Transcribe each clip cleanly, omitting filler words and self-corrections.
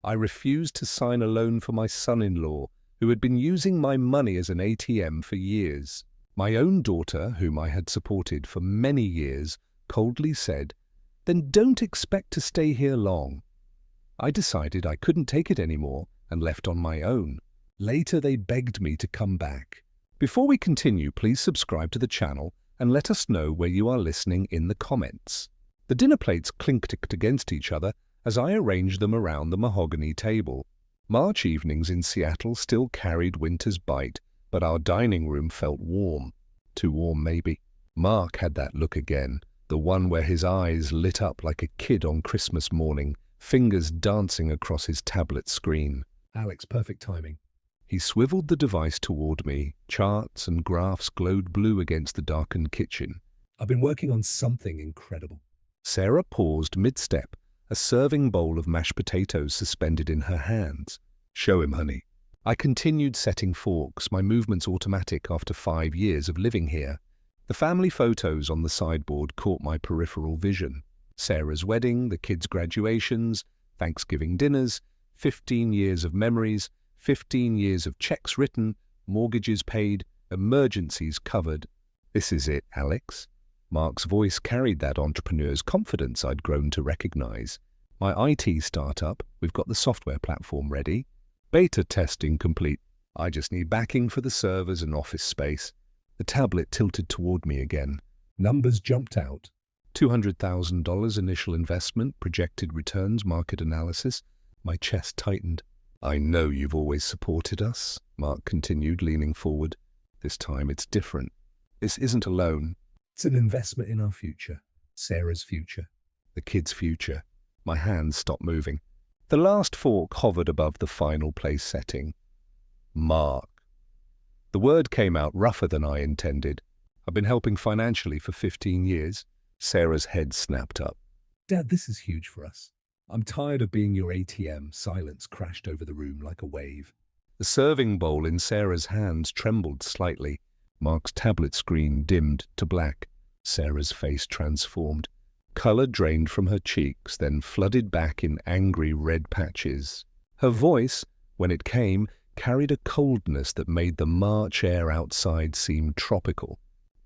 I refused to sign a loan for my son-in-law, who had been using my money as an ATM for years. My own daughter, whom I had supported for many years, coldly said, "Then don't expect to stay here long." I decided I couldn't take it anymore and left on my own. Later they begged me to come back. Before we continue, please subscribe to the channel and let us know where you are listening in the comments. The dinner plates clinked against each other as I arranged them around the mahogany table. March evenings in Seattle still carried winter's bite, but our dining room felt warm. Too warm, maybe. Mark had that look again, the one where his eyes lit up like a kid on Christmas morning, fingers dancing across his tablet screen. Alex, perfect timing. He swiveled the device toward me. Charts and graphs glowed blue against the darkened kitchen. I've been working on something incredible. Sarah paused mid-step, a serving bowl of mashed potatoes suspended in her hands. "Show him, honey." I continued setting forks, my movements automatic after 5 years of living here. The family photos on the sideboard caught my peripheral vision. Sarah's wedding, the kids' graduations, Thanksgiving dinners, 15 years of memories, 15 years of checks written, mortgages paid, emergencies covered. "This is it, Alex." Mark's voice carried that entrepreneur's confidence I'd grown to recognize. "My IT startup, we've got the software platform ready. Beta testing complete. I just need backing for the servers and office space." The tablet tilted toward me again. Numbers jumped out. $200,000 initial investment, projected returns, market analysis. My chest tightened. "I know you've always supported us," Mark continued, leaning forward. "This time it's different. This isn't a loan. It's an investment in our future. Sarah's future. The kids' future." My hands stopped moving. The last fork hovered above the final place setting. Mark. The word came out rougher than I intended. "I've been helping financially for 15 years. Sarah's head snapped up. Dad, this is huge for us. I'm tired of being your ATM. Silence crashed over the room like a wave. The serving bowl in Sarah's hands trembled slightly. Mark's tablet screen dimmed to black. Sarah's face transformed. Color drained from her cheeks, then flooded back in angry red patches. Her voice, when it came, carried a coldness that made the March air outside seem tropical.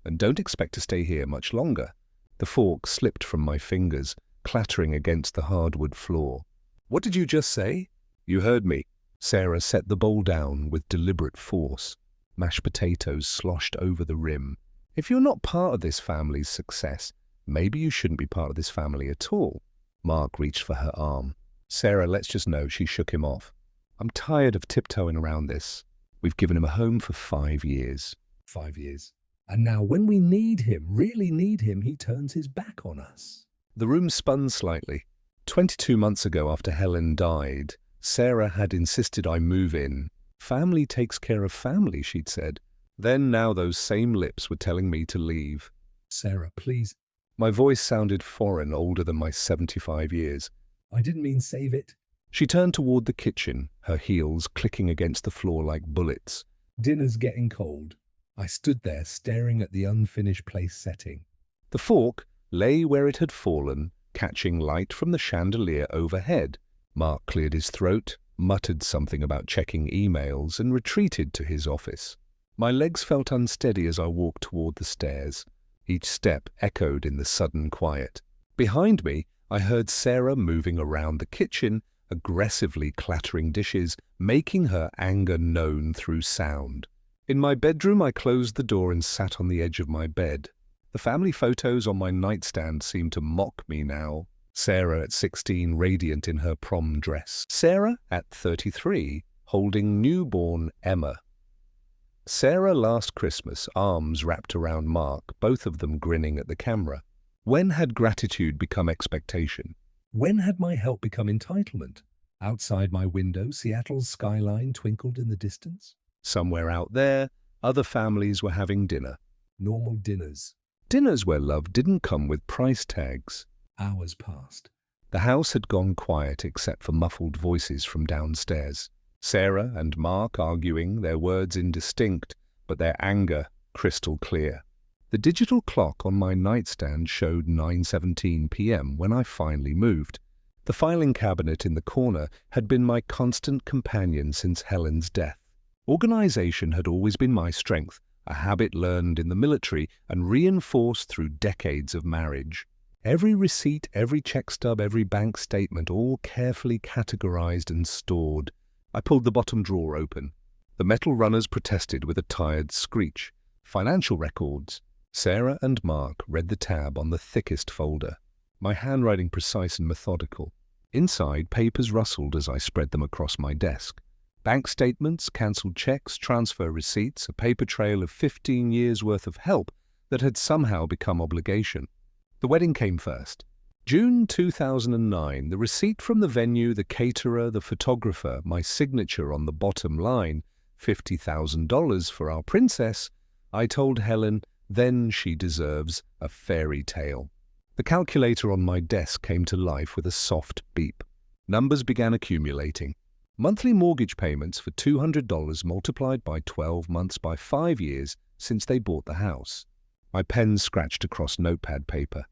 "And don't expect to stay here much longer." The fork slipped from my fingers, clattering against the hardwood floor. "What did you just say?" "You heard me." Sarah set the bowl down with deliberate force. Mashed potatoes sloshed over the rim. "If you're not part of this family's success, maybe you shouldn't be part of this family at all." Mark reached for her arm. "Sarah, let's just know," she shook him off. "I'm tired of tiptoeing around this. We've given him a home for 5 years. 5 years. And now when we need him, really need him, he turns his back on us." The room spun slightly. 22 months ago, after Helen died, Sarah had insisted I move in. "Family takes care of family," she'd said. Then now those same lips were telling me to leave. "Sarah, please." My voice sounded foreign, older than my 75 years. "I didn't mean save it." She turned toward the kitchen, her heels clicking against the floor like bullets. "Dinner's getting cold." I stood there staring at the unfinished place setting. The fork lay where it had fallen, catching light from the chandelier overhead. Mark cleared his throat, muttered something about checking emails, and retreated to his office. My legs felt unsteady as I walked toward the stairs. Each step echoed in the sudden quiet. Behind me, I heard Sarah moving around the kitchen, aggressively clattering dishes, making her anger known through sound. In my bedroom, I closed the door and sat on the edge of my bed. The family photos on my nightstand seemed to mock me now. Sarah at 16, radiant in her prom dress. Sarah at 33, holding newborn Emma. Sarah last Christmas, arms wrapped around Mark, both of them grinning at the camera. When had gratitude become expectation? When had my help become entitlement? Outside my window, Seattle's skyline twinkled in the distance. Somewhere out there, other families were having dinner. Normal dinners. Dinners where love didn't come with price tags. Hours passed. The house had gone quiet except for muffled voices from downstairs. Sarah and Mark arguing, their words indistinct, but their anger crystal clear. The digital clock on my nightstand showed 9:17 p.m. when I finally moved. The filing cabinet in the corner had been my constant companion since Helen's death. Organization had always been my strength, a habit learned in the military and reinforced through decades of marriage. Every receipt, every check stub, every bank statement, all carefully categorized and stored. I pulled the bottom drawer open. The metal runners protested with a tired screech. Financial records. Sarah and Mark read the tab on the thickest folder, my handwriting precise and methodical. Inside, papers rustled as I spread them across my desk. Bank statements, cancelled checks, transfer receipts, a paper trail of 15 years' worth of help that had somehow become obligation. The wedding came first. June 2009, the receipt from the venue, the caterer, the photographer, my signature on the bottom line, $50,000 for our princess. I told Helen, then she deserves a fairy tale. The calculator on my desk came to life with a soft beep. Numbers began accumulating. Monthly mortgage payments for $200 multiplied by 12 months by 5 years since they bought the house. My pen scratched across notepad paper.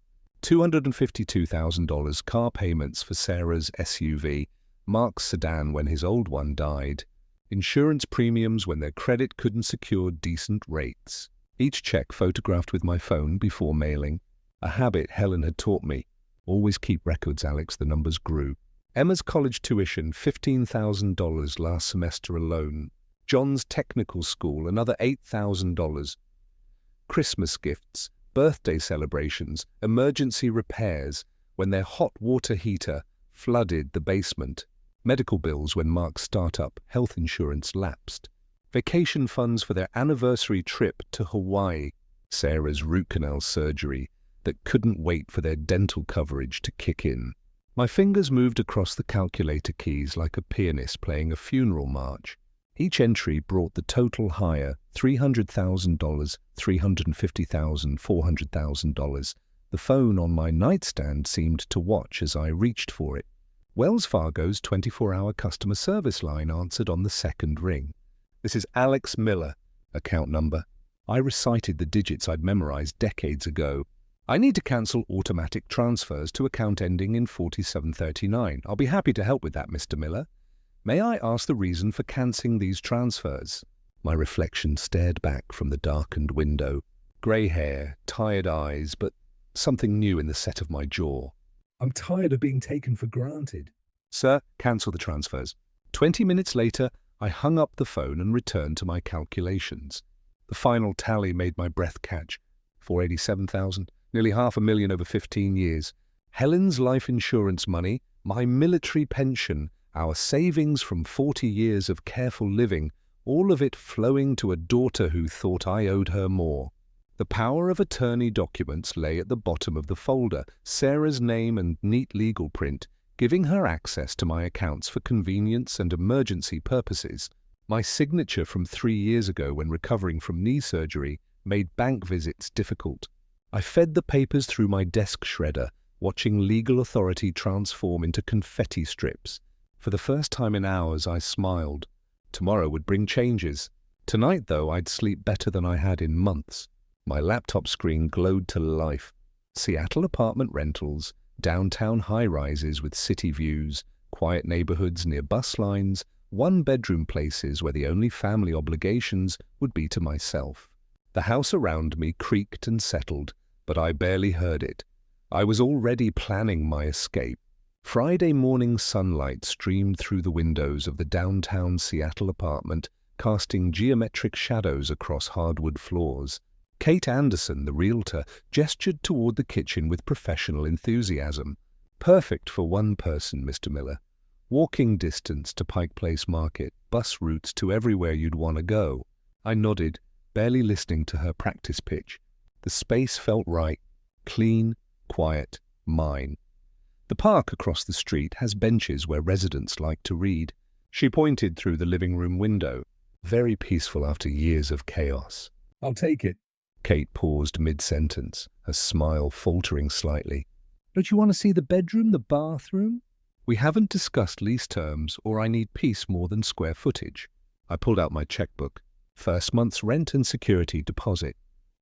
$252,000 car payments for Sarah's SUV, Mark's sedan when his old one died, insurance premiums when their credit couldn't secure decent rates. Each check photographed with my phone before mailing. A habit Helen had taught me. Always keep records, Alex, the numbers grew. Emma's college tuition, $15,000 last semester alone. John's technical school, another $8,000. Christmas gifts, birthday celebrations, emergency repairs when their hot water heater flooded the basement. Medical bills when Mark's startup health insurance lapsed. Vacation funds for their anniversary trip to Hawaii. Sarah's root canal surgery that couldn't wait for their dental coverage to kick in. My fingers moved across the calculator keys like a pianist playing a funeral march. Each entry brought the total higher, $300,000, $350,000, $400,000. The phone on my nightstand seemed to watch as I reached for it. Wells Fargo's 24-hour customer service line answered on the second ring. This is Alex Miller, account number. I recited the digits I'd memorized decades ago. I need to cancel automatic transfers to account ending in 4739. I'll be happy to help with that, Mr. Miller. May I ask the reason for cancelling these transfers? My reflection stared back from the darkened window. Grey hair, tired eyes, but something new in the set of my jaw. I'm tired of being taken for granted. Sir, cancel the transfers. 20 minutes later, I hung up the phone and returned to my calculations. The final tally made my breath catch. $487,000. Nearly $500,000 over 15 years. Helen's life insurance money, my military pension, our savings from 40 years of careful living, all of it flowing to a daughter who thought I owed her more. The power of attorney documents lay at the bottom of the folder, Sarah's name and neat legal print, giving her access to my accounts for convenience and emergency purposes. My signature from 3 years ago when recovering from knee surgery made bank visits difficult. I fed the papers through my desk shredder, watching legal authority transform into confetti strips. For the first time in hours, I smiled. Tomorrow would bring changes. Tonight, though, I'd sleep better than I had in months. My laptop screen glowed to life. Seattle apartment rentals, downtown high-rises with city views, quiet neighborhoods near bus lines, one-bedroom places where the only family obligations would be to myself. The house around me creaked and settled, but I barely heard it. I was already planning my escape. Friday morning sunlight streamed through the windows of the downtown Seattle apartment, casting geometric shadows across hardwood floors. Kate Anderson, the realtor, gestured toward the kitchen with professional enthusiasm. Perfect for one person, Mr. Miller. Walking distance to Pike Place Market, bus routes to everywhere you'd want to go. I nodded, barely listening to her practice pitch. The space felt right. Clean, quiet, mine. The park across the street has benches where residents like to read. She pointed through the living room window. Very peaceful after years of chaos. I'll take it. Kate paused mid-sentence, her smile faltering slightly. Don't you want to see the bedroom, the bathroom? We haven't discussed lease terms, or I need peace more than square footage. I pulled out my checkbook. First month's rent and security deposit.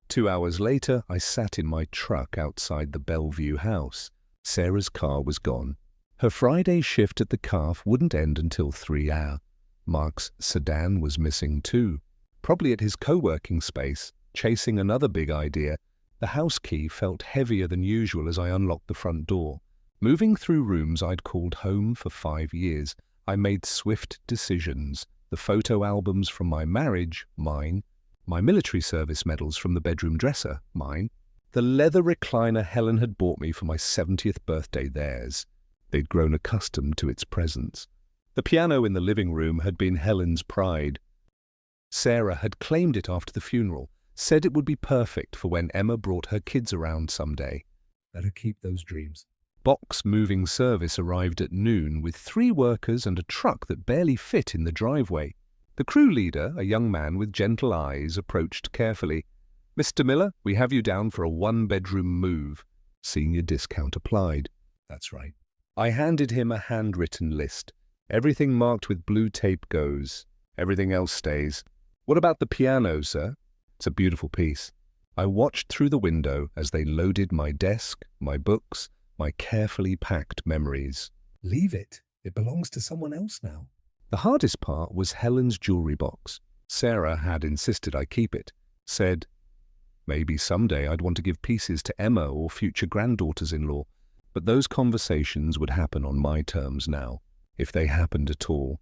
2 hours later, I sat in my truck outside the Bellevue house. Sarah's car was gone. Her Friday shift at the calf wouldn't end until 3 hours. Mark's sedan was missing too, probably at his co-working space, chasing another big idea. The house key felt heavier than usual as I unlocked the front door. Moving through rooms I'd called home for 5 years, I made swift decisions. The photo albums from my marriage, mine. My military service medals from the bedroom dresser, mine. The leather recliner Helen had bought me for my 70th birthday, theirs. They'd grown accustomed to its presence. The piano in the living room had been Helen's pride. Sarah had claimed it after the funeral, said it would be perfect for when Emma brought her kids around someday. Better keep those dreams. Box moving service arrived at noon with 3 workers and a truck that barely fit in the driveway. The crew leader, a young man with gentle eyes, approached carefully. "Mr. Miller, we have you down for a 1-bedroom move. Senior discount applied." That's right. I handed him a handwritten list. Everything marked with blue tape goes. Everything else stays. "What about the piano, sir?" "It's a beautiful piece." I watched through the window as they loaded my desk, my books, my carefully packed memories. Leave it. It belongs to someone else now. The hardest part was Helen's jewelry box. Sarah had insisted I keep it. Said, maybe someday I'd want to give pieces to Emma or future granddaughters-in-law, but those conversations would happen on my terms now, if they happened at all.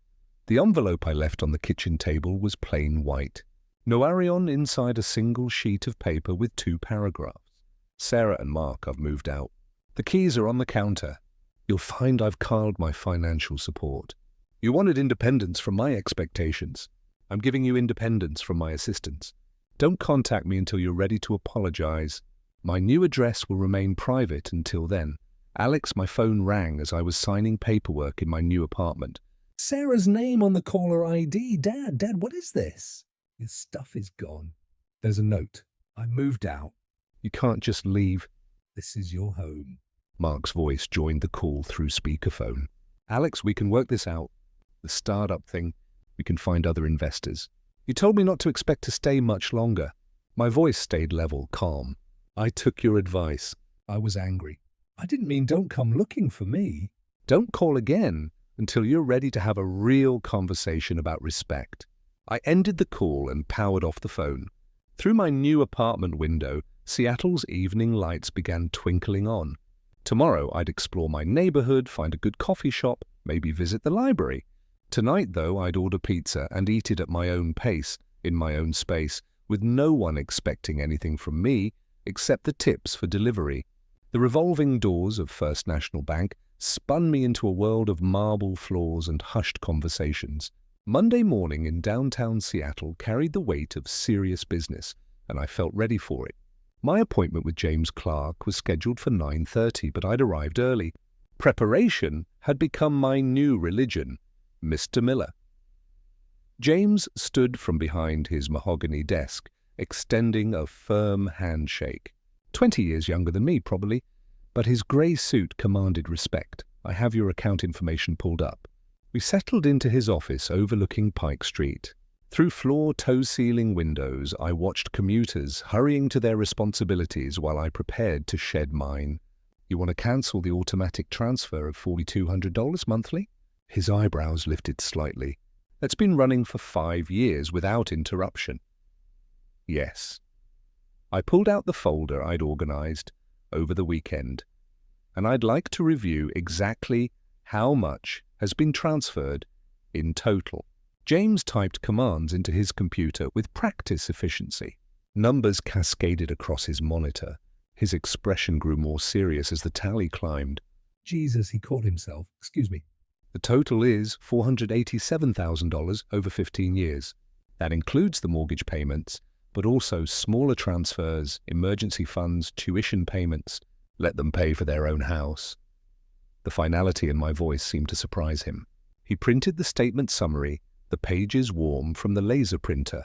The envelope I left on the kitchen table was plain white. No Arion inside a single sheet of paper with 2 paragraphs. "Sarah and Mark, I've moved out. The keys are on the counter. You'll find I've culled my financial support. You wanted independence from my expectations. I'm giving you independence from my assistants. Don't contact me until you're ready to apologize. My new address will remain private until then." "Alex, my phone rang as I was signing paperwork in my new apartment." Sarah's name on the caller ID. Dad, what is this? Your stuff is gone. There's a note. I moved out. "You can't just leave." This is your home. Mark's voice joined the call through speakerphone. "Alex, we can work this out. The startup thing, we can find other investors. You told me not to expect to stay much longer." My voice stayed level, calm. "I took your advice." I was angry. I didn't mean don't come looking for me. "Don't call again until you're ready to have a real conversation about respect." I ended the call and powered off the phone. Through my new apartment window, Seattle's evening lights began twinkling on. Tomorrow I'd explore my neighborhood, find a good coffee shop, maybe visit the library. Tonight, though, I'd order pizza and eat it at my own pace, in my own space, with no one expecting anything from me except the tips for delivery. The revolving doors of First National Bank spun me into a world of marble floors and hushed conversations. Monday morning in downtown Seattle carried the weight of serious business, and I felt ready for it. My appointment with James Clark was scheduled for 9:30, but I'd arrived early. Preparation had become my new religion. Mr. Miller. James stood from behind his mahogany desk, extending a firm handshake. 20 years younger than me, probably, but his grey suit commanded respect. "I have your account information pulled up." We settled into his office overlooking Pike Street. Through floor-to-ceiling windows, I watched commuters hurrying to their responsibilities while I prepared to shed mine. "You want to cancel the automatic transfer of $4,200 monthly?" His eyebrows lifted slightly. "That's been running for 5 years without interruption." "Yes." I pulled out the folder I'd organized over the weekend, and I'd like to review exactly how much has been transferred in total. James typed commands into his computer with practice efficiency. Numbers cascaded across his monitor. His expression grew more serious as the tally climbed. Jesus, he caught himself. Excuse me. "The total is $487,000 over 15 years. That includes the mortgage payments, but also smaller transfers, emergency funds, tuition payments. Let them pay for their own house." The finality in my voice seemed to surprise him. He printed the statement summary, the pages warm from the laser printer.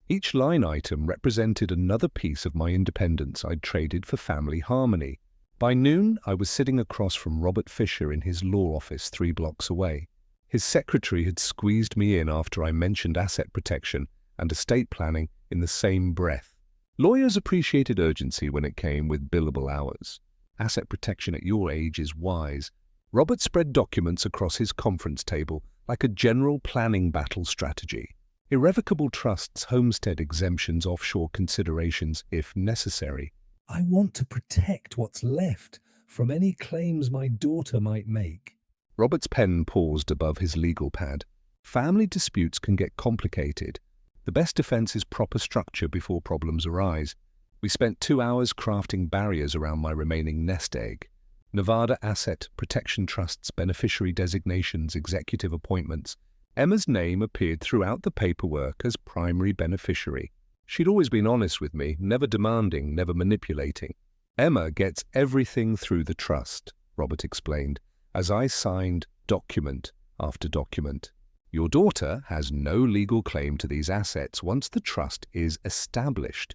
Each line item represented another piece of my independence I'd traded for family harmony. By noon, I was sitting across from Robert Fisher in his law office 3 blocks away. His secretary had squeezed me in after I mentioned asset protection and estate planning in the same breath. Lawyers appreciated urgency when it came with billable hours. "Asset protection at your age is wise. Robert spread documents across his conference table like a general planning battle strategy. Irrevocable trusts, homestead exemptions, offshore considerations, if necessary. I want to protect what's left from any claims my daughter might make. Robert's pen paused above his legal pad. Family disputes can get complicated. The best defense is proper structure before problems arise. We spent 2 hours crafting barriers around my remaining nest egg. Nevada Asset Protection Trusts, beneficiary designations, executive appointments. Emma's name appeared throughout the paperwork as primary beneficiary. She'd always been honest with me, never demanding, never manipulating. Emma gets everything through the trust, Robert explained, as I signed document after document. Your daughter has no legal claim to these assets once the trust is established.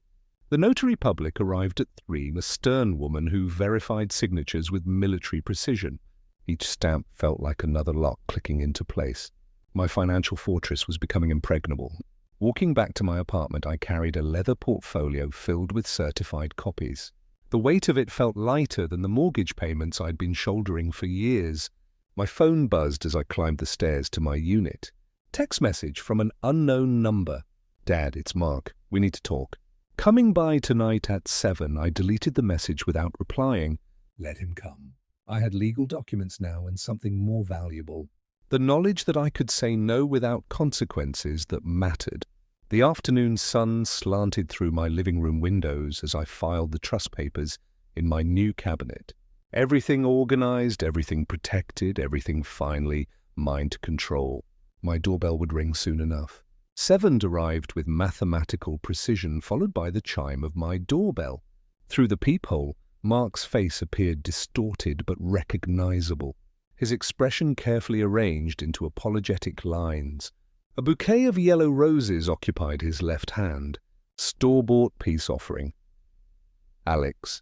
The notary public arrived at 3, a stern woman who verified signatures with military precision. Each stamp felt like another lock clicking into place. My financial fortress was becoming impregnable. Walking back to my apartment, I carried a leather portfolio filled with certified copies. The weight of it felt lighter than the mortgage payments I'd been shouldering for years. My phone buzzed as I climbed the stairs to my unit. Text message from an unknown number. Dad, it's Mark. We need to talk. Coming by tonight at 7, I deleted the message without replying. Let him come. I had legal documents now and something more valuable. The knowledge that I could say no without consequences that mattered. The afternoon sun slanted through my living room windows as I filed the trust papers in my new cabinet. Everything organized, everything protected, everything finally mine to control. My doorbell would ring soon enough. 7 arrived with mathematical precision, followed by the chime of my doorbell. Through the peephole, Mark's face appeared distorted but recognizable, his expression carefully arranged into apologetic lines. A bouquet of yellow roses occupied his left hand, store-bought peace offering. Alex.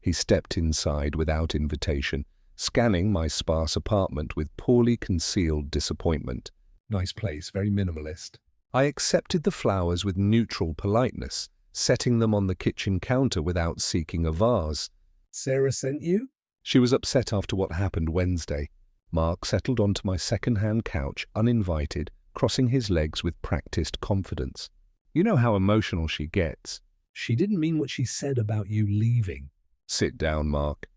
He stepped inside without invitation, scanning my sparse apartment with poorly concealed disappointment. Nice place, very minimalist. I accepted the flowers with neutral politeness, setting them on the kitchen counter without seeking a vase. Sarah sent you? She was upset after what happened Wednesday. Mark settled onto my second-hand couch, uninvited, crossing his legs with practiced confidence. You know how emotional she gets. She didn't mean what she said about you leaving. Sit down, Mark.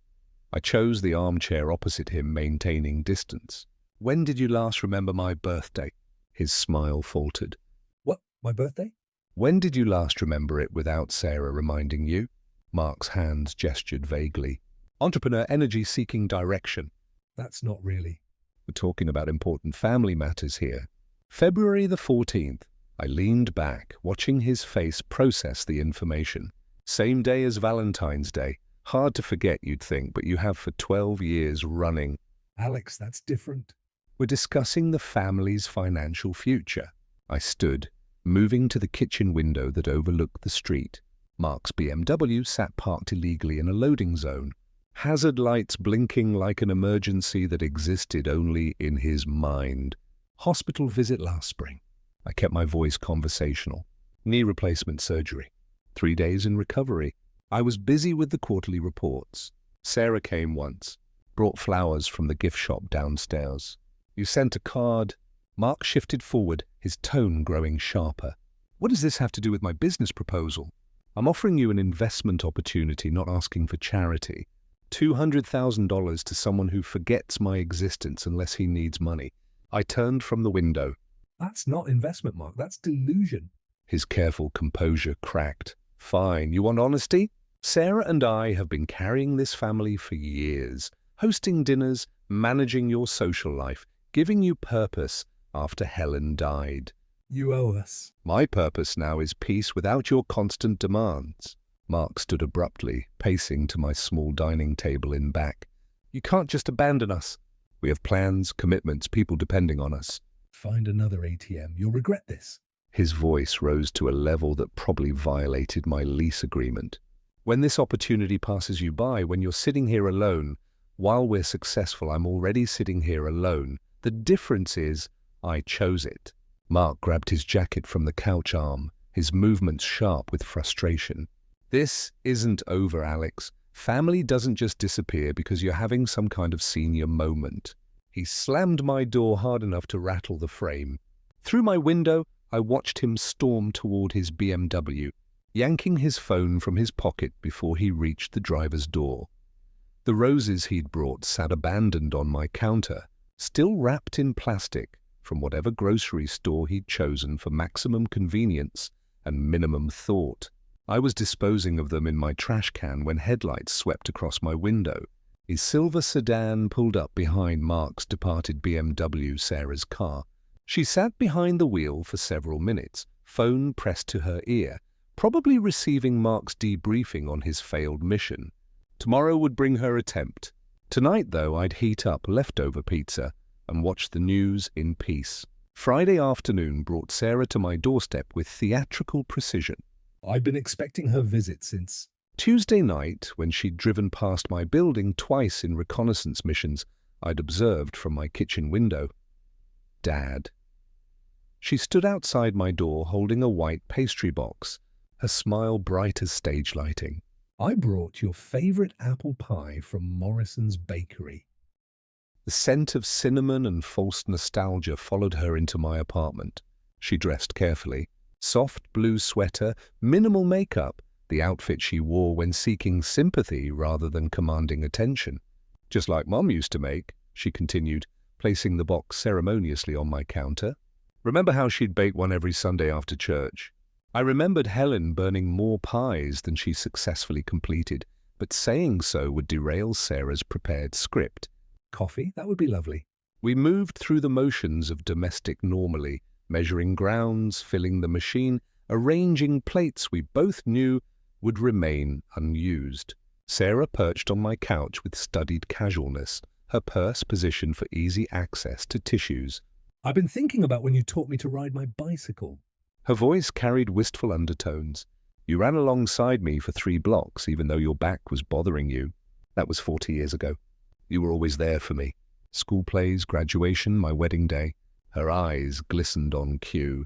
I chose the armchair opposite him, maintaining distance. When did you last remember my birthday? His smile faltered. What, my birthday? When did you last remember it without Sarah reminding you? Mark's hands gestured vaguely. Entrepreneur energy seeking direction. That's not really. We're talking about important family matters here. February the 14th. I leaned back, watching his face process the information. Same day as Valentine's Day. Hard to forget, you'd think, but you have for 12 years running. Alex, that's different. We're discussing the family's financial future. I stood, moving to the kitchen window that overlooked the street. Mark's BMW sat parked illegally in a loading zone. Hazard lights blinking like an emergency that existed only in his mind. Hospital visit last spring. I kept my voice conversational. Knee replacement surgery. 3 days in recovery. I was busy with the quarterly reports. Sarah came once, brought flowers from the gift shop downstairs. You sent a card. Mark shifted forward, his tone growing sharper. What does this have to do with my business proposal? I'm offering you an investment opportunity, not asking for charity. $200,000 to someone who forgets my existence unless he needs money. I turned from the window. That's not investment, Mark. That's delusion. His careful composure cracked. Fine, you want honesty? Sarah and I have been carrying this family for years, hosting dinners, managing your social life, giving you purpose after Helen died. You owe us. My purpose now is peace without your constant demands. Mark stood abruptly, pacing to my small dining table in back. You can't just abandon us. We have plans, commitments, people depending on us. Find another ATM. You'll regret this. His voice rose to a level that probably violated my lease agreement. When this opportunity passes you by, when you're sitting here alone, while we're successful, I'm already sitting here alone. The difference is, I chose it. Mark grabbed his jacket from the couch arm, his movements sharp with frustration. This isn't over, Alex. Family doesn't just disappear because you're having some kind of senior moment. He slammed my door hard enough to rattle the frame. Through my window, I watched him storm toward his BMW, yanking his phone from his pocket before he reached the driver's door. The roses he'd brought sat abandoned on my counter, still wrapped in plastic from whatever grocery store he'd chosen for maximum convenience and minimum thought. I was disposing of them in my trash can when headlights swept across my window. His silver sedan pulled up behind Mark's departed BMW, Sarah's car. She sat behind the wheel for several minutes, phone pressed to her ear, probably receiving Mark's debriefing on his failed mission. Tomorrow would bring her attempt. Tonight, though, I'd heat up leftover pizza and watch the news in peace. Friday afternoon brought Sarah to my doorstep with theatrical precision. I've been expecting her visit since Tuesday night, when she'd driven past my building twice in reconnaissance missions I'd observed from my kitchen window. Dad. She stood outside my door holding a white pastry box, her smile bright as stage lighting. I brought your favorite apple pie from Morrison's bakery. The scent of cinnamon and false nostalgia followed her into my apartment. She dressed carefully. Soft blue sweater, minimal makeup, the outfit she wore when seeking sympathy rather than commanding attention. Just like Mom used to make, she continued, placing the box ceremoniously on my counter. Remember how she'd bake one every Sunday after church? I remembered Helen burning more pies than she successfully completed, but saying so would derail Sarah's prepared script. Coffee? That would be lovely. We moved through the motions of domestic normally, measuring grounds, filling the machine, arranging plates we both knew would remain unused. Sarah perched on my couch with studied casualness, her purse positioned for easy access to tissues. I've been thinking about when you taught me to ride my bicycle. Her voice carried wistful undertones. You ran alongside me for 3 blocks, even though your back was bothering you. That was 40 years ago. You were always there for me. School plays, graduation, my wedding day. Her eyes glistened on cue.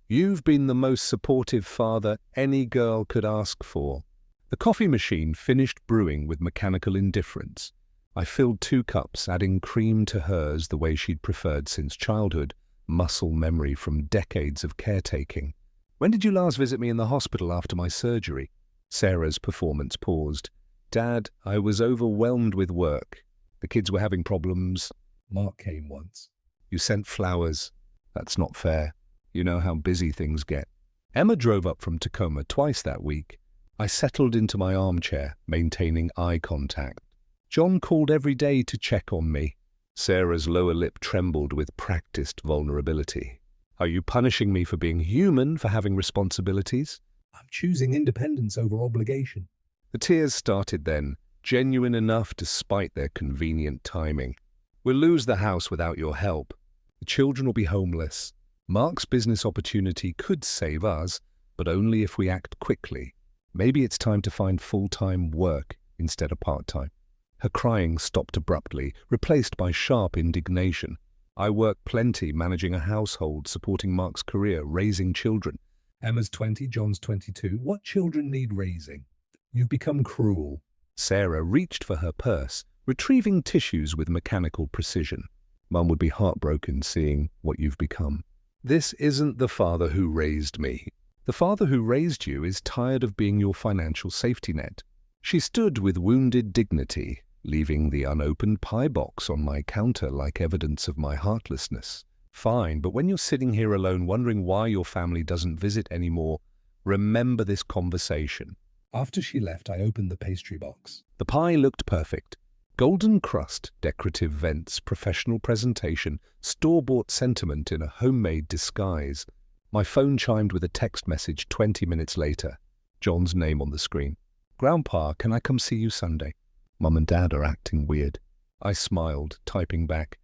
You've been the most supportive father any girl could ask for. The coffee machine finished brewing with mechanical indifference. I filled 2 cups, adding cream to hers the way she'd preferred since childhood, muscle memory from decades of caretaking. When did you last visit me in the hospital after my surgery? Sarah's performance paused. Dad, I was overwhelmed with work. The kids were having problems. Mark came once. You sent flowers. That's not fair. You know how busy things get. Emma drove up from Tacoma twice that week. I settled into my armchair, maintaining eye contact. John called every day to check on me. Sarah's lower lip trembled with practiced vulnerability. Are you punishing me for being human, for having responsibilities? I'm choosing independence over obligation. The tears started then, genuine enough despite their convenient timing. We'll lose the house without your help. The children will be homeless. Mark's business opportunity could save us, but only if we act quickly. Maybe it's time to find full-time work instead of part-time. Her crying stopped abruptly, replaced by sharp indignation. I work plenty managing a household, supporting Mark's career, raising children. Emma's 20, John's 22. What children need raising? You've become cruel. Sarah reached for her purse, retrieving tissues with mechanical precision. Mum would be heartbroken seeing what you've become. This isn't the father who raised me. The father who raised you is tired of being your financial safety net. She stood with wounded dignity, leaving the unopened pie box on my counter like evidence of my heartlessness. Fine, but when you're sitting here alone wondering why your family doesn't visit anymore, remember this conversation. After she left, I opened the pastry box. The pie looked perfect. Golden crust, decorative vents, professional presentation, store-bought sentiment in a homemade disguise. My phone chimed with a text message 20 minutes later. John's name on the screen. Grandpa, can I come see you Sunday? Mum and Dad are acting weird. I smiled, typing back,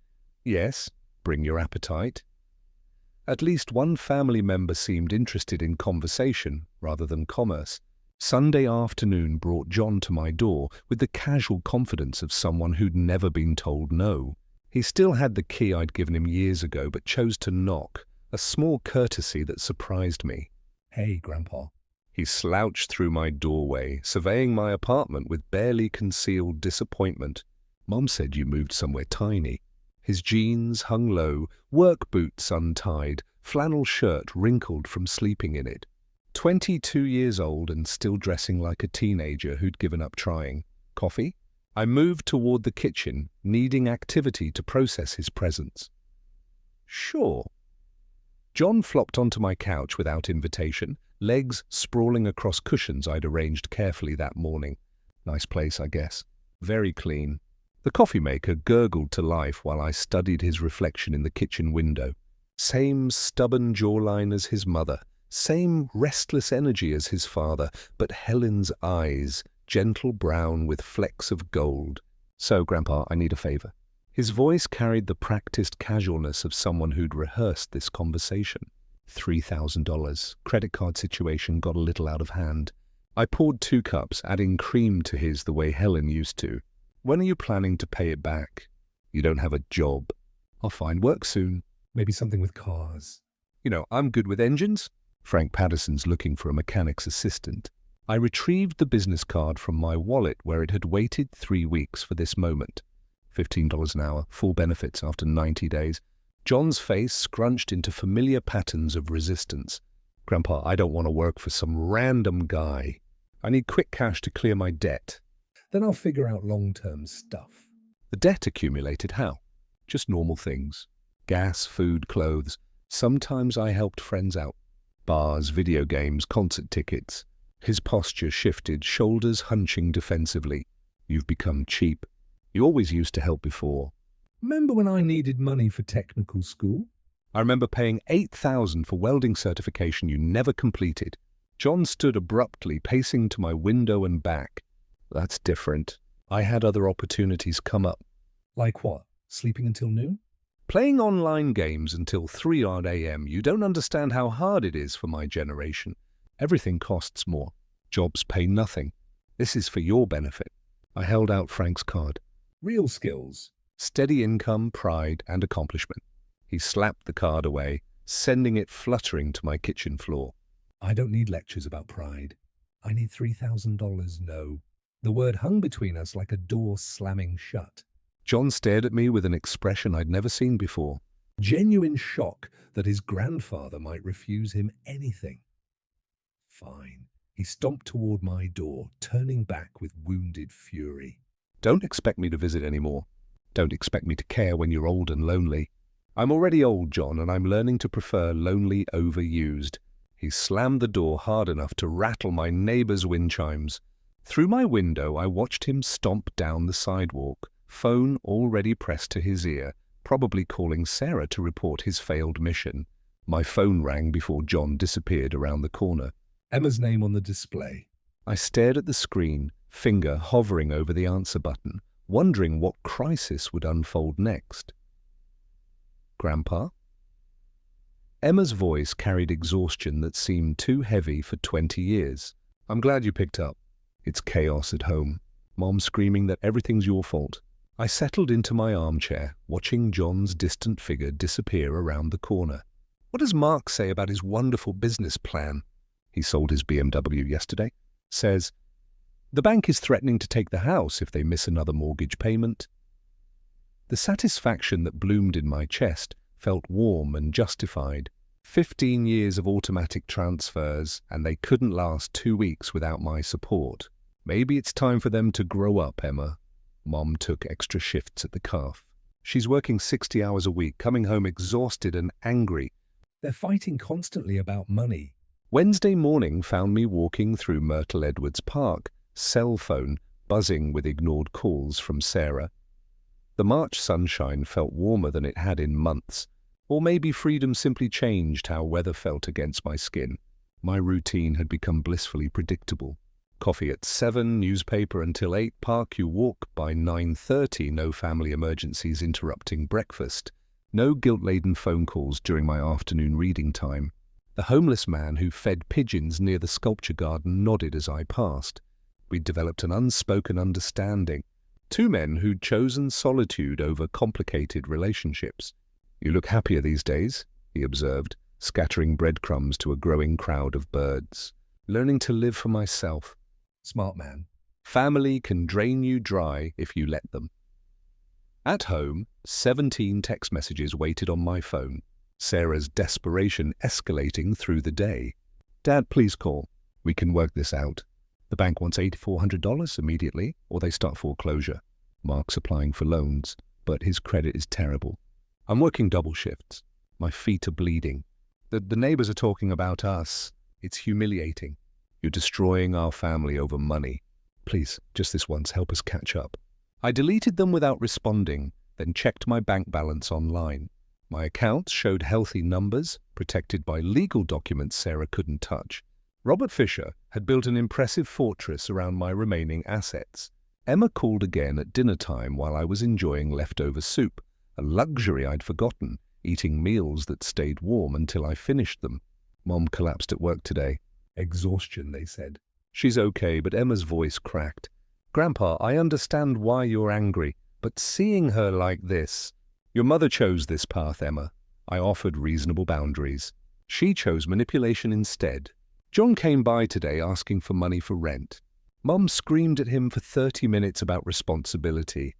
yes, bring your appetite. At least one family member seemed interested in conversation rather than commerce. Sunday afternoon brought John to my door with the casual confidence of someone who'd never been told no. He still had the key I'd given him years ago, but chose to knock, a small courtesy that surprised me. Hey, Grandpa. He slouched through my doorway, surveying my apartment with barely concealed disappointment. Mom said you moved somewhere tiny. His jeans hung low, work boots untied, flannel shirt wrinkled from sleeping in it. 22 years old and still dressing like a teenager who'd given up trying. Coffee? I moved toward the kitchen, needing activity to process his presence. Sure. John flopped onto my couch without invitation, legs sprawling across cushions I'd arranged carefully that morning. Nice place, I guess. Very clean. The coffee maker gurgled to life while I studied his reflection in the kitchen window. Same stubborn jawline as his mother, same restless energy as his father, but Helen's eyes, gentle brown with flecks of gold. So, Grandpa, I need a favor. His voice carried the practiced casualness of someone who'd rehearsed this conversation. $3,000. Credit card situation got a little out of hand. I poured 2 cups, adding cream to his the way Helen used to. When are you planning to pay it back? You don't have a job. I'll find work soon. Maybe something with cars. You know, I'm good with engines. Frank Patterson's looking for a mechanic's assistant. I retrieved the business card from my wallet where it had waited 3 weeks for this moment. $15 an hour, full benefits after 90 days. John's face scrunched into familiar patterns of resistance. Grandpa, I don't want to work for some random guy. I need quick cash to clear my debt. Then I'll figure out long-term stuff. The debt accumulated how? Just normal things. Gas, food, clothes. Sometimes I helped friends out. Bars, video games, concert tickets. His posture shifted, shoulders hunching defensively. You've become cheap. You always used to help before. Remember when I needed money for technical school? I remember paying $8,000 for welding certification you never completed. John stood abruptly, pacing to my window and back. That's different. I had other opportunities come up. Like what? Sleeping until noon? Playing online games until 3 odd a.m. You don't understand how hard it is for my generation. Everything costs more. Jobs pay nothing. This is for your benefit. I held out Frank's card. Real skills. Steady income, pride, and accomplishment. He slapped the card away, sending it fluttering to my kitchen floor. I don't need lectures about pride. I need $3,000, no. The word hung between us like a door slamming shut. John stared at me with an expression I'd never seen before. Genuine shock that his grandfather might refuse him anything. Fine. He stomped toward my door, turning back with wounded fury. Don't expect me to visit anymore. Don't expect me to care when you're old and lonely. I'm already old, John, and I'm learning to prefer lonely overused. He slammed the door hard enough to rattle my neighbor's wind chimes. Through my window, I watched him stomp down the sidewalk, phone already pressed to his ear, probably calling Sarah to report his failed mission. My phone rang before John disappeared around the corner. Emma's name on the display. I stared at the screen, finger hovering over the answer button, wondering what crisis would unfold next. Grandpa? Emma's voice carried exhaustion that seemed too heavy for 20 years. I'm glad you picked up. It's chaos at home. Mom screaming that everything's your fault. I settled into my armchair, watching John's distant figure disappear around the corner. What does Mark say about his wonderful business plan? He sold his BMW yesterday. Says, the bank is threatening to take the house if they miss another mortgage payment. The satisfaction that bloomed in my chest felt warm and justified. 15 years of automatic transfers, and they couldn't last 2 weeks without my support. Maybe it's time for them to grow up, Emma. Mom took extra shifts at the calf. She's working 60 hours a week, coming home exhausted and angry. They're fighting constantly about money. Wednesday morning found me walking through Myrtle Edwards Park, cell phone buzzing with ignored calls from Sarah. The March sunshine felt warmer than it had in months, or maybe freedom simply changed how weather felt against my skin. My routine had become blissfully predictable. Coffee at 7, newspaper until 8, park you walk by 9:30, no family emergencies interrupting breakfast, no guilt-laden phone calls during my afternoon reading time. The homeless man who fed pigeons near the sculpture garden nodded as I passed. We'd developed an unspoken understanding. 2 men who'd chosen solitude over complicated relationships. You look happier these days, he observed, scattering breadcrumbs to a growing crowd of birds. Learning to live for myself. Smart man. Family can drain you dry if you let them. At home, 17 text messages waited on my phone, Sarah's desperation escalating through the day. Dad, please call. We can work this out. The bank wants $8,400 immediately, or they start foreclosure. Mark's applying for loans, but his credit is terrible. I'm working double shifts. My feet are bleeding. The neighbors are talking about us. It's humiliating. You're destroying our family over money. Please, just this once, help us catch up. I deleted them without responding, then checked my bank balance online. My accounts showed healthy numbers, protected by legal documents Sarah couldn't touch. Robert Fisher had built an impressive fortress around my remaining assets. Emma called again at dinner time while I was enjoying leftover soup, a luxury I'd forgotten, eating meals that stayed warm until I finished them. Mom collapsed at work today. Exhaustion, they said. She's okay, but Emma's voice cracked. Grandpa, I understand why you're angry, but seeing her like this... Your mother chose this path, Emma. I offered reasonable boundaries. She chose manipulation instead. John came by today asking for money for rent. Mum screamed at him for 30 minutes about responsibility.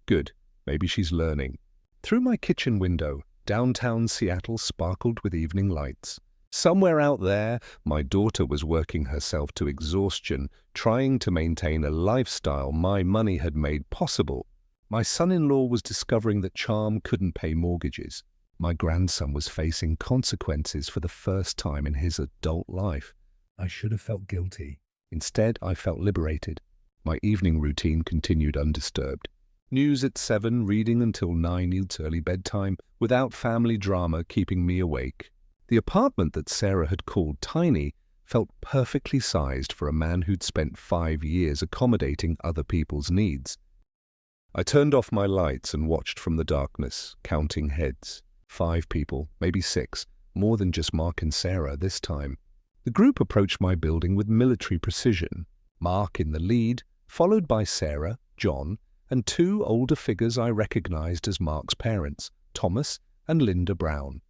Good, maybe she's learning. Through my kitchen window, downtown Seattle sparkled with evening lights. Somewhere out there, my daughter was working herself to exhaustion, trying to maintain a lifestyle my money had made possible. My son-in-law was discovering that charm couldn't pay mortgages. My grandson was facing consequences for the first time in his adult life. I should have felt guilty. Instead, I felt liberated. My evening routine continued undisturbed. News at 7, reading until 9 yields early bedtime, without family drama keeping me awake. The apartment that Sarah had called tiny felt perfectly sized for a man who'd spent 5 years accommodating other people's needs. I turned off my lights and watched from the darkness, counting heads. 5 people, maybe 6, more than just Mark and Sarah this time. The group approached my building with military precision. Mark in the lead, followed by Sarah, John, and 2 older figures I recognized as Mark's parents, Thomas and Linda Brown.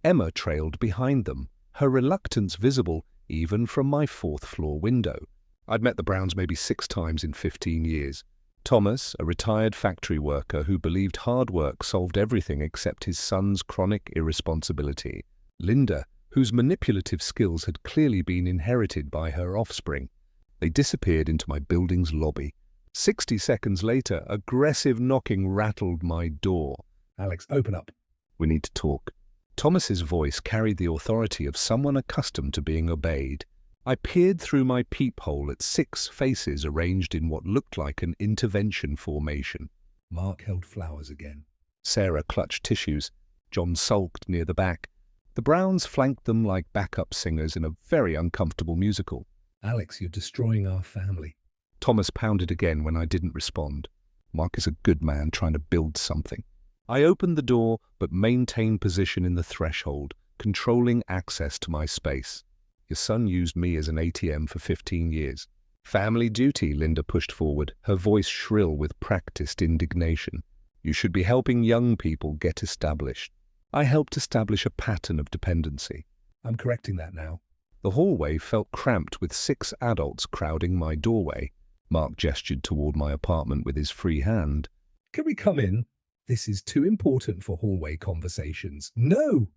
Emma trailed behind them, her reluctance visible even from my 4th-floor window. I'd met the Browns maybe 6 times in 15 years. Thomas, a retired factory worker who believed hard work solved everything except his son's chronic irresponsibility. Linda, whose manipulative skills had clearly been inherited by her offspring. They disappeared into my building's lobby. 60 seconds later, aggressive knocking rattled my door. Alex, open up. We need to talk. Thomas's voice carried the authority of someone accustomed to being obeyed. I peered through my peephole at 6 faces arranged in what looked like an intervention formation. Mark held flowers again. Sarah clutched tissues. John sulked near the back. The Browns flanked them like backup singers in a very uncomfortable musical. Alex, you're destroying our family. Thomas pounded again when I didn't respond. Mark is a good man trying to build something. I opened the door but maintained position in the threshold, controlling access to my space. Your son used me as an ATM for 15 years. Family duty, Linda pushed forward, her voice shrill with practiced indignation. You should be helping young people get established. I helped establish a pattern of dependency. I'm correcting that now. The hallway felt cramped with 6 adults crowding my doorway. Mark gestured toward my apartment with his free hand. Can we come in? This is too important for hallway conversations. No!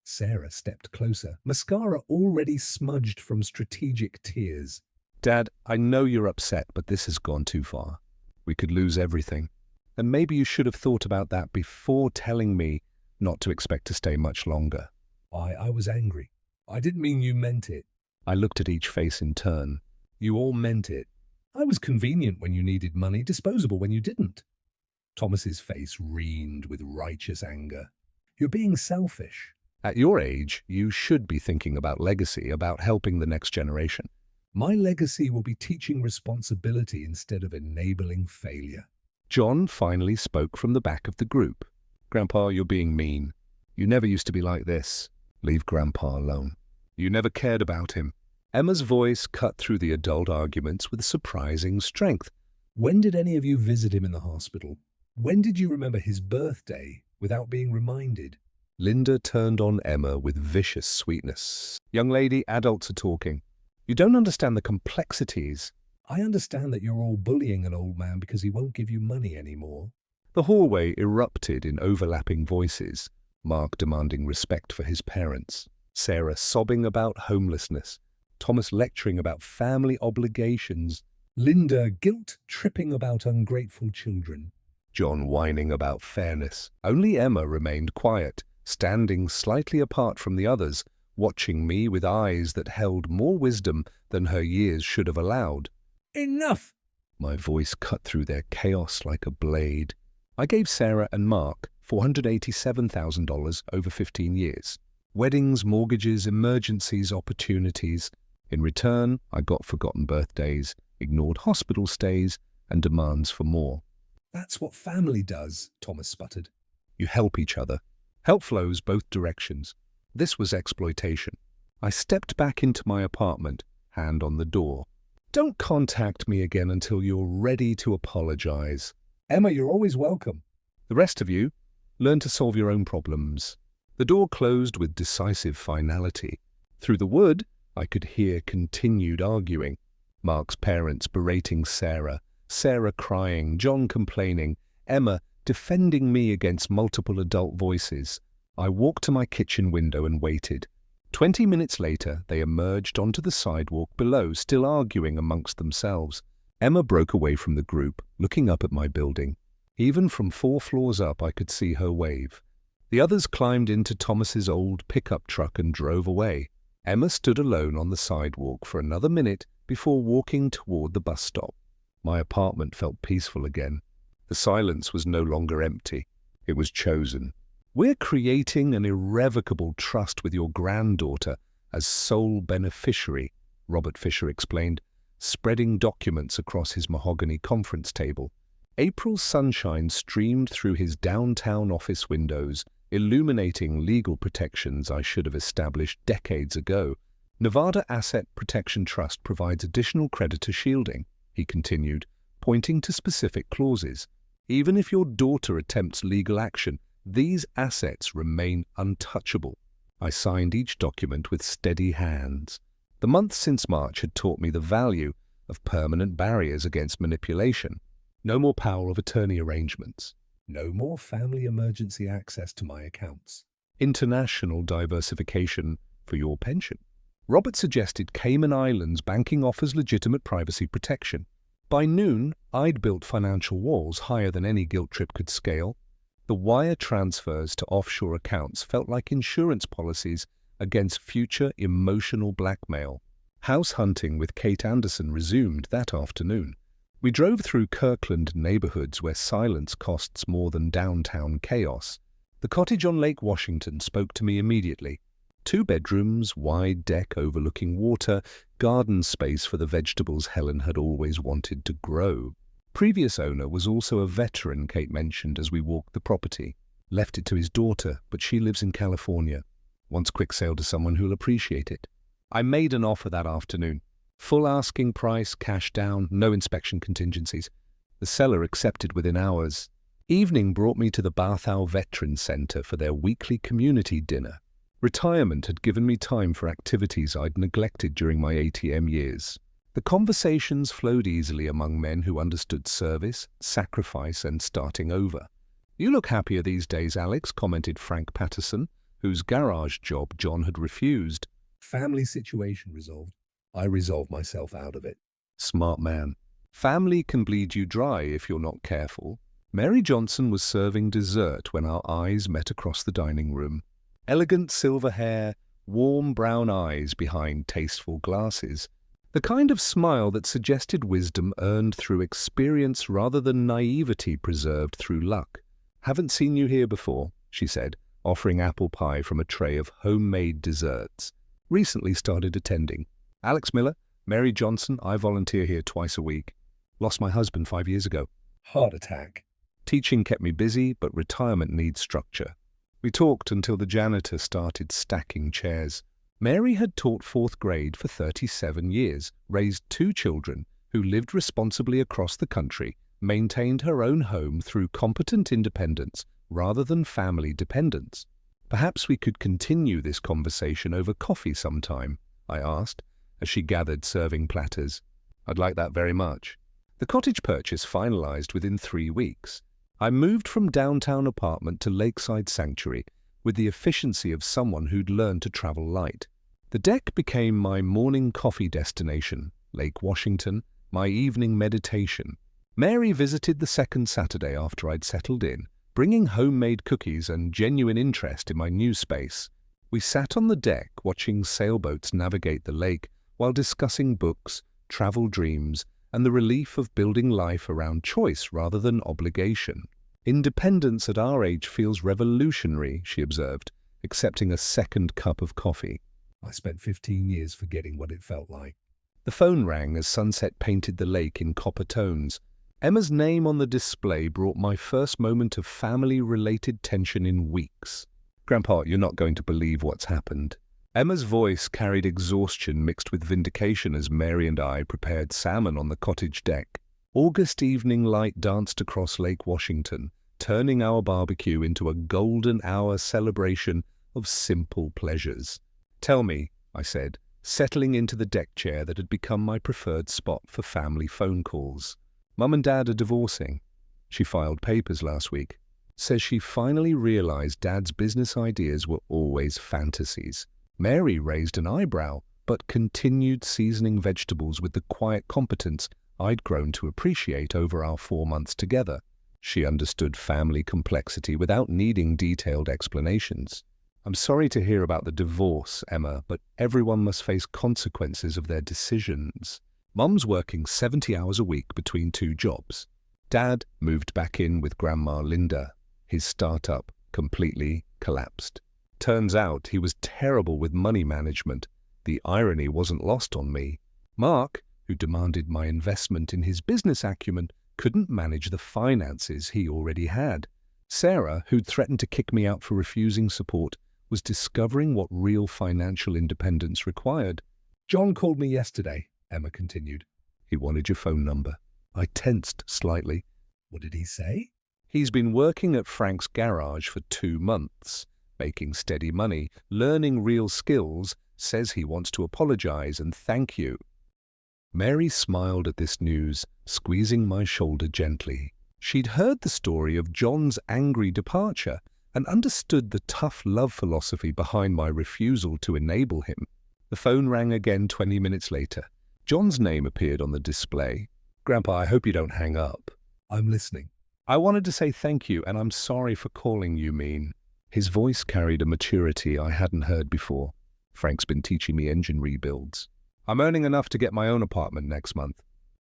Sarah stepped closer, mascara already smudged from strategic tears. Dad, I know you're upset, but this has gone too far. We could lose everything. And maybe you should have thought about that before telling me not to expect to stay much longer. I was angry. I didn't mean you meant it. I looked at each face in turn. You all meant it. I was convenient when you needed money, disposable when you didn't. Thomas's face reamed with righteous anger. You're being selfish. At your age, you should be thinking about legacy, about helping the next generation. My legacy will be teaching responsibility instead of enabling failure. John finally spoke from the back of the group. Grandpa, you're being mean. You never used to be like this. Leave Grandpa alone. You never cared about him. Emma's voice cut through the adult arguments with surprising strength. When did any of you visit him in the hospital? When did you remember his birthday without being reminded? Linda turned on Emma with vicious sweetness. Young lady, adults are talking. You don't understand the complexities. I understand that you're all bullying an old man because he won't give you money anymore. The hallway erupted in overlapping voices, Mark demanding respect for his parents, Sarah sobbing about homelessness, Thomas lecturing about family obligations, Linda guilt-tripping about ungrateful children. John whining about fairness. Only Emma remained quiet, standing slightly apart from the others, watching me with eyes that held more wisdom than her years should have allowed. Enough! My voice cut through their chaos like a blade. I gave Sarah and Mark $487,000 over 15 years. Weddings, mortgages, emergencies, opportunities. In return, I got forgotten birthdays, ignored hospital stays, and demands for more. That's what family does, Thomas sputtered. You help each other. Help flows both directions. This was exploitation. I stepped back into my apartment, hand on the door. Don't contact me again until you're ready to apologize. Emma, you're always welcome. The rest of you, learn to solve your own problems. The door closed with decisive finality. Through the wood, I could hear continued arguing. Mark's parents berating Sarah, Sarah crying, John complaining, Emma defending me against multiple adult voices. I walked to my kitchen window and waited. 20 minutes later, they emerged onto the sidewalk below, still arguing amongst themselves. Emma broke away from the group, looking up at my building. Even from 4 floors up, I could see her wave. The others climbed into Thomas's old pickup truck and drove away. Emma stood alone on the sidewalk for another minute before walking toward the bus stop. My apartment felt peaceful again. The silence was no longer empty. It was chosen. We're creating an irrevocable trust with your granddaughter as sole beneficiary, Robert Fisher explained, spreading documents across his mahogany conference table. April's sunshine streamed through his downtown office windows, illuminating legal protections I should have established decades ago. Nevada Asset Protection Trust provides additional creditor shielding, he continued, pointing to specific clauses. Even if your daughter attempts legal action, these assets remain untouchable. I signed each document with steady hands. The months since March had taught me the value of permanent barriers against manipulation. No more power of attorney arrangements. No more family emergency access to my accounts. International diversification for your pension. Robert suggested Cayman Islands banking offers legitimate privacy protection. By noon, I'd built financial walls higher than any guilt trip could scale. The wire transfers to offshore accounts felt like insurance policies against future emotional blackmail. House hunting with Kate Anderson resumed that afternoon. We drove through Kirkland neighborhoods where silence costs more than downtown chaos. The cottage on Lake Washington spoke to me immediately. 2 bedrooms, wide deck overlooking water, garden space for the vegetables Helen had always wanted to grow. Previous owner was also a veteran, Kate mentioned as we walked the property. Left it to his daughter, but she lives in California. Wants quick sale to someone who'll appreciate it. I made an offer that afternoon. Full asking price, cash down, no inspection contingencies. The seller accepted within hours. Evening brought me to the Bathau Veterans Center for their weekly community dinner. Retirement had given me time for activities I'd neglected during my ATM years. The conversations flowed easily among men who understood service, sacrifice, and starting over. You look happier these days, Alex, commented Frank Patterson, whose garage job John had refused. Family situation resolved. I resolved myself out of it. Smart man. Family can bleed you dry if you're not careful. Mary Johnson was serving dessert when our eyes met across the dining room. Elegant silver hair, warm brown eyes behind tasteful glasses. The kind of smile that suggested wisdom earned through experience rather than naivety preserved through luck. Haven't seen you here before, she said, offering apple pie from a tray of homemade desserts. Recently started attending. Alex Miller, Mary Johnson, I volunteer here twice a week. Lost my husband 5 years ago. Heart attack. Teaching kept me busy, but retirement needs structure. We talked until the janitor started stacking chairs. Mary had taught 4th grade for 37 years, raised 2 children who lived responsibly across the country, maintained her own home through competent independence rather than family dependence. Perhaps we could continue this conversation over coffee sometime, I asked, as she gathered serving platters. I'd like that very much. The cottage purchase finalized within 3 weeks. I moved from downtown apartment to lakeside sanctuary with the efficiency of someone who'd learned to travel light. The deck became my morning coffee destination, Lake Washington, my evening meditation. Mary visited the second Saturday after I'd settled in, bringing homemade cookies and genuine interest in my new space. We sat on the deck watching sailboats navigate the lake while discussing books, travel dreams, and the relief of building life around choice rather than obligation. Independence at our age feels revolutionary, she observed, accepting a second cup of coffee. I spent 15 years forgetting what it felt like. The phone rang as sunset painted the lake in copper tones. Emma's name on the display brought my first moment of family-related tension in weeks. Grandpa, you're not going to believe what's happened. Emma's voice carried exhaustion mixed with vindication as Mary and I prepared salmon on the cottage deck. August evening light danced across Lake Washington, turning our barbecue into a golden hour celebration of simple pleasures. Tell me, I said, settling into the deck chair that had become my preferred spot for family phone calls. Mum and Dad are divorcing. She filed papers last week. Says she finally realized Dad's business ideas were always fantasies. Mary raised an eyebrow, but continued seasoning vegetables with the quiet competence I'd grown to appreciate over our 4 months together. She understood family complexity without needing detailed explanations. I'm sorry to hear about the divorce, Emma, but everyone must face consequences of their decisions. Mum's working 70 hours a week between 2 jobs. Dad moved back in with Grandma Linda. His startup completely collapsed. Turns out he was terrible with money management. The irony wasn't lost on me. Mark, who demanded my investment in his business acumen, couldn't manage the finances he already had. Sarah, who'd threatened to kick me out for refusing support, was discovering what real financial independence required. John called me yesterday, Emma continued. He wanted your phone number. I tensed slightly. What did he say? He's been working at Frank's garage for 2 months, making steady money, learning real skills, says he wants to apologize and thank you. Mary smiled at this news, squeezing my shoulder gently. She'd heard the story of John's angry departure and understood the tough love philosophy behind my refusal to enable him. The phone rang again 20 minutes later. John's name appeared on the display. Grandpa, I hope you don't hang up. I'm listening. I wanted to say thank you, and I'm sorry for calling you mean. His voice carried a maturity I hadn't heard before. Frank's been teaching me engine rebuilds. I'm earning enough to get my own apartment next month.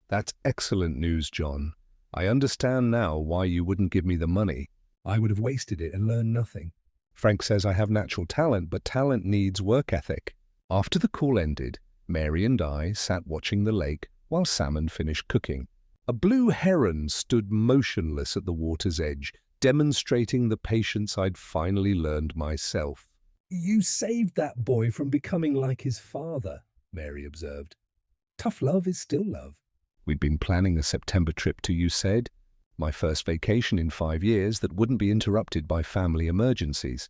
That's excellent news, John. I understand now why you wouldn't give me the money. I would have wasted it and learned nothing. Frank says I have natural talent, but talent needs work ethic. After the call ended, Mary and I sat watching the lake while salmon finished cooking. A blue heron stood motionless at the water's edge, demonstrating the patience I'd finally learned myself. You saved that boy from becoming like his father, Mary observed. Tough love is still love. We'd been planning a September trip to USAID, my first vacation in 5 years that wouldn't be interrupted by family emergencies.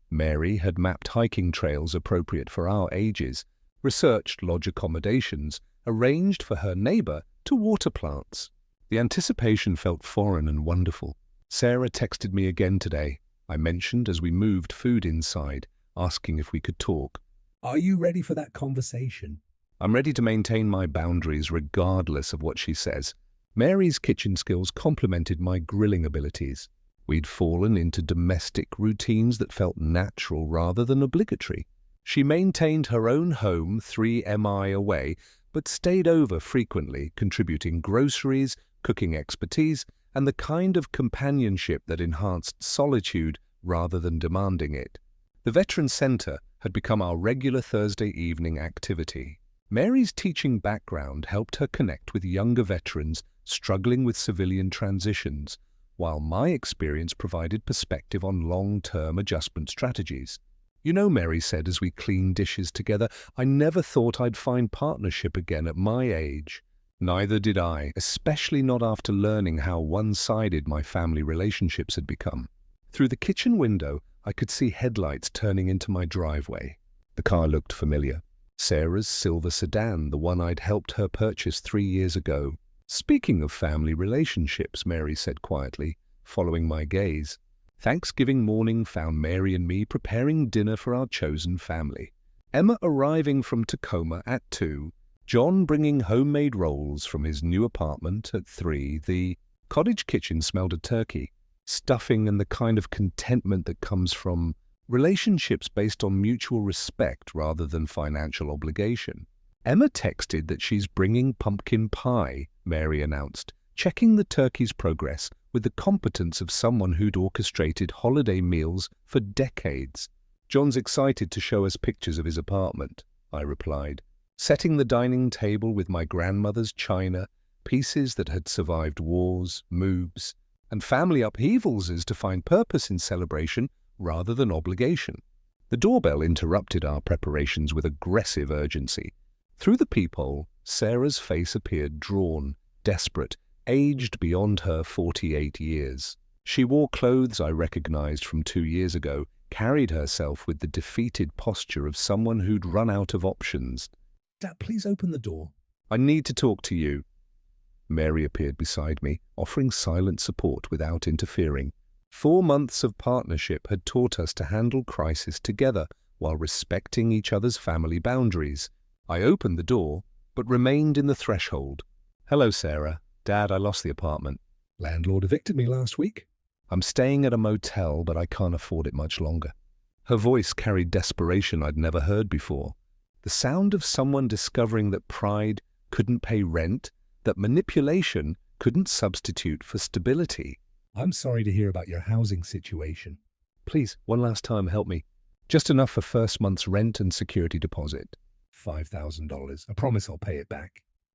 Mary had mapped hiking trails appropriate for our ages, researched lodge accommodations, arranged for her neighbor to water plants. The anticipation felt foreign and wonderful. Sarah texted me again today. I mentioned as we moved food inside, asking if we could talk. Are you ready for that conversation? I'm ready to maintain my boundaries regardless of what she says. Mary's kitchen skills complemented my grilling abilities. We'd fallen into domestic routines that felt natural rather than obligatory. She maintained her own home 3 mi away, but stayed over frequently, contributing groceries, cooking expertise, and the kind of companionship that enhanced solitude rather than demanding it. The Veteran Center had become our regular Thursday evening activity. Mary's teaching background helped her connect with younger veterans struggling with civilian transitions, while my experience provided perspective on long-term adjustment strategies. You know, Mary said as we cleaned dishes together, I never thought I'd find partnership again at my age. Neither did I, especially not after learning how one-sided my family relationships had become. Through the kitchen window, I could see headlights turning into my driveway. The car looked familiar. Sarah's silver sedan, the one I'd helped her purchase 3 years ago. Speaking of family relationships, Mary said quietly, following my gaze. Thanksgiving morning found Mary and me preparing dinner for our chosen family. Emma arriving from Tacoma at 2, John bringing homemade rolls from his new apartment at 3. The cottage kitchen smelled of turkey, stuffing, and the kind of contentment that comes from relationships based on mutual respect rather than financial obligation. Emma texted that she's bringing pumpkin pie, Mary announced, checking the turkey's progress with the competence of someone who'd orchestrated holiday meals for decades. John's excited to show us pictures of his apartment, I replied, setting the dining table with my grandmother's china, pieces that had survived wars, moves, and family upheavals as to find purpose in celebration rather than obligation. The doorbell interrupted our preparations with aggressive urgency. Through the peephole, Sarah's face appeared drawn, desperate, aged beyond her 48 years. She wore clothes I recognized from 2 years ago, carried herself with the defeated posture of someone who'd run out of options. Dad, please open the door. I need to talk to you. Mary appeared beside me, offering silent support without interfering. 4 months of partnership had taught us to handle crisis together while respecting each other's family boundaries. I opened the door, but remained in the threshold. Hello, Sarah. Dad, I lost the apartment. Landlord evicted me last week. I'm staying at a motel, but I can't afford it much longer. Her voice carried desperation I'd never heard before. The sound of someone discovering that pride couldn't pay rent, that manipulation couldn't substitute for stability. I'm sorry to hear about your housing situation. Please, one last time, help me. Just enough for first month's rent and security deposit. $5,000. I promise I'll pay it back.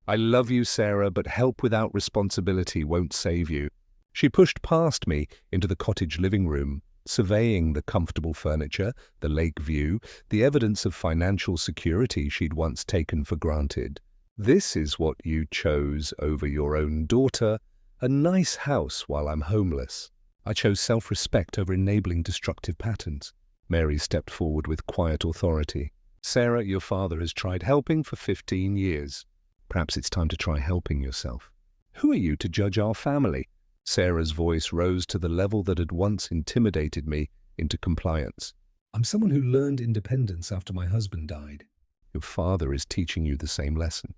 I love you, Sarah, but help without responsibility won't save you. She pushed past me into the cottage living room, surveying the comfortable furniture, the lake view, the evidence of financial security she'd once taken for granted. This is what you chose over your own daughter, a nice house while I'm homeless. I chose self-respect over enabling destructive patterns. Mary stepped forward with quiet authority. Sarah, your father has tried helping for 15 years. Perhaps it's time to try helping yourself. Who are you to judge our family? Sarah's voice rose to the level that had once intimidated me into compliance. I'm someone who learned independence after my husband died. Your father is teaching you the same lesson.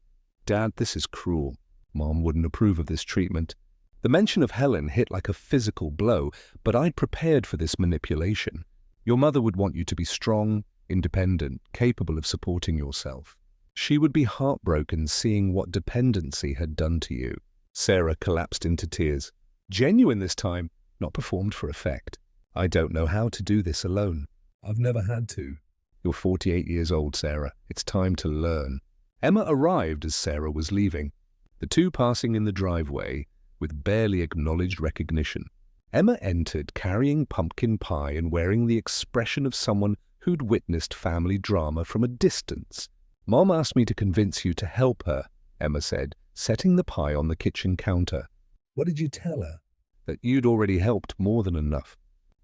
Dad, this is cruel. Mom wouldn't approve of this treatment. The mention of Helen hit like a physical blow, but I'd prepared for this manipulation. Your mother would want you to be strong, independent, capable of supporting yourself. She would be heartbroken seeing what dependency had done to you. Sarah collapsed into tears. Genuine this time, not performed for effect. I don't know how to do this alone. I've never had to. You're 48 years old, Sarah. It's time to learn. Emma arrived as Sarah was leaving, the two passing in the driveway with barely acknowledged recognition. Emma entered carrying pumpkin pie and wearing the expression of someone who'd witnessed family drama from a distance. Mom asked me to convince you to help her, Emma said, setting the pie on the kitchen counter. What did you tell her? That you'd already helped more than enough.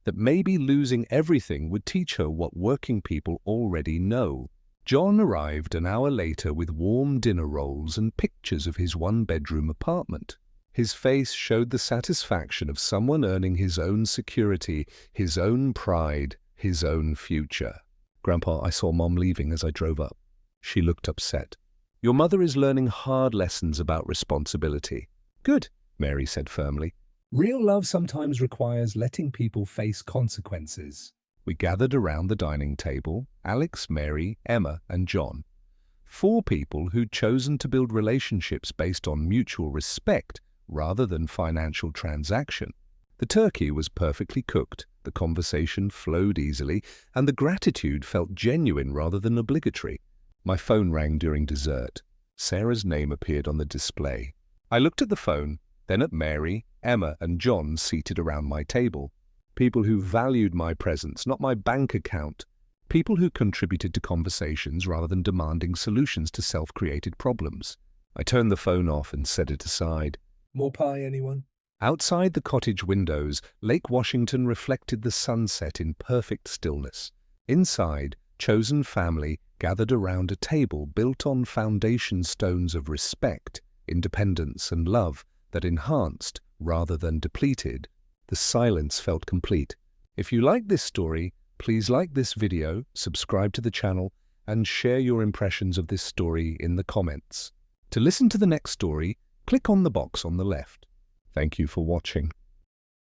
That maybe losing everything would teach her what working people already know. John arrived an hour later with warm dinner rolls and pictures of his one-bedroom apartment. His face showed the satisfaction of someone earning his own security, his own pride, his own future. Grandpa, I saw Mom leaving as I drove up. She looked upset. Your mother is learning hard lessons about responsibility. Good, Mary said firmly. Real love sometimes requires letting people face consequences. We gathered around the dining table, Alex, Mary, Emma, and John. 4 people who'd chosen to build relationships based on mutual respect rather than financial transaction. The turkey was perfectly cooked, the conversation flowed easily, and the gratitude felt genuine rather than obligatory. My phone rang during dessert. Sarah's name appeared on the display. I looked at the phone, then at Mary, Emma, and John seated around my table. People who valued my presence, not my bank account. People who contributed to conversations rather than demanding solutions to self-created problems. I turned the phone off and set it aside. More pie, anyone? Outside the cottage windows, Lake Washington reflected the sunset in perfect stillness. Inside, chosen family gathered around a table built on foundation stones of respect, independence, and love that enhanced rather than depleted. The silence felt complete. If you like this story, please like this video, subscribe to the channel, and share your impressions of this story in the comments. To listen to the next story, click on the box on the left. Thank you for watching.